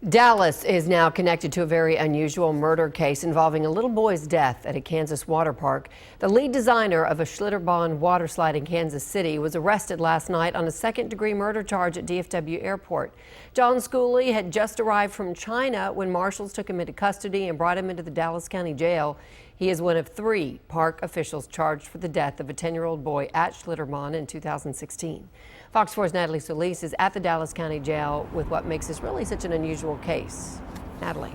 Dallas is now connected to a very unusual murder case involving a little boy's death at a Kansas water park. The lead designer of a Schlitterbahn waterslide in Kansas City was arrested last night on a second-degree murder charge at DFW Airport. John Schooley had just arrived from China when marshals took him into custody and brought him into the Dallas County Jail. He is one of 3 park officials charged for the death of a 10-year-old boy at Schlitterbahn in 2016. Fox 4's Natalie Solis is at the Dallas County Jail with what makes this really such an unusual case. Natalie.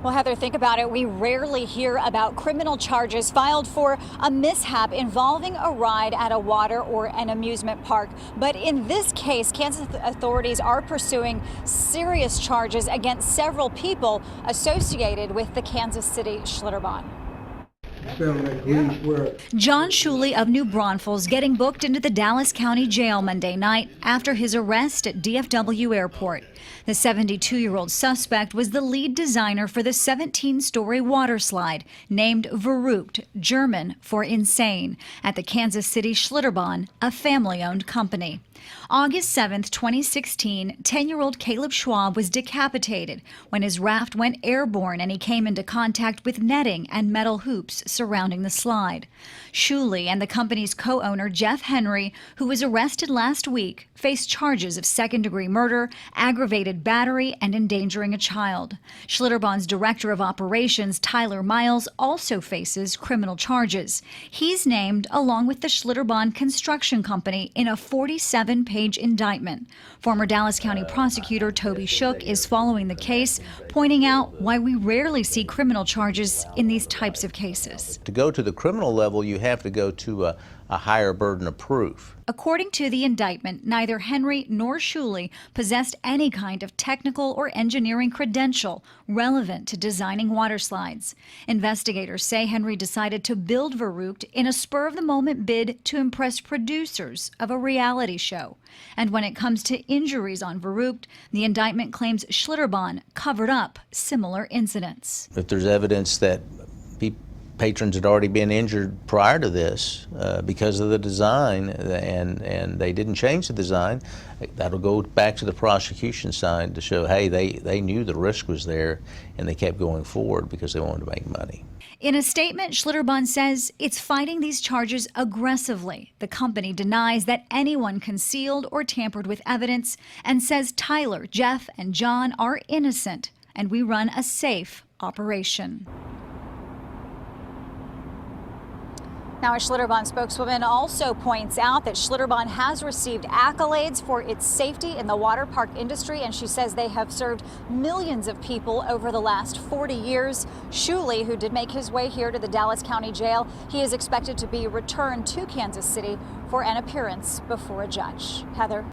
Well, Heather, think about it. We rarely hear about criminal charges filed for a mishap involving a ride at a water or an amusement park. But in this case, Kansas authorities are pursuing serious charges against several people associated with the Kansas City Schlitterbahn. John Schooley of New Braunfels getting booked into the Dallas County Jail Monday night after his arrest at DFW Airport. The 72-year-old suspect was the lead designer for the 17-story water slide named Verrückt, German for insane, at the Kansas City Schlitterbahn, a family-owned company. August 7, 2016, 10-year-old Caleb Schwab was decapitated when his raft went airborne and he came into contact with netting and metal hoops surrounding the slide. Schooley and the company's co-owner Jeff Henry, who was arrested last week, faced charges of second-degree murder, aggravated battery, and endangering a child. Schlitterbahn's director of operations, Tyler Miles, also faces criminal charges. He's named along with the Schlitterbahn Construction Company in a 47-page indictment. Former Dallas County prosecutor Toby Shook is following the case, pointing out why we rarely see criminal charges in these types of cases. To go to the criminal level, you have to go to a higher burden of proof. According to the indictment, neither Henry nor Schooley possessed any kind of technical or engineering credential relevant to designing water slides. Investigators say Henry decided to build Verrückt in a spur-of-the-moment bid to impress producers of a reality show. And when it comes to injuries on Verrückt, the indictment claims Schlitterbahn covered up similar incidents. If there's evidence that patrons had already been injured prior to this because of the design and they didn't change the design, that'll go back to the prosecution side to show, hey, they knew the risk was there and they kept going forward because they wanted to make money. In a statement, Schlitterbahn says it's fighting these charges aggressively. The company denies that anyone concealed or tampered with evidence and says Tyler, Jeff, and John are innocent and we run a safe operation. Now, a Schlitterbahn spokeswoman also points out that Schlitterbahn has received accolades for its safety in the water park industry, and she says they have served millions of people over the last 40 years. Schooley, who did make his way here to the Dallas County Jail, he is expected to be returned to Kansas City for an appearance before a judge. Heather.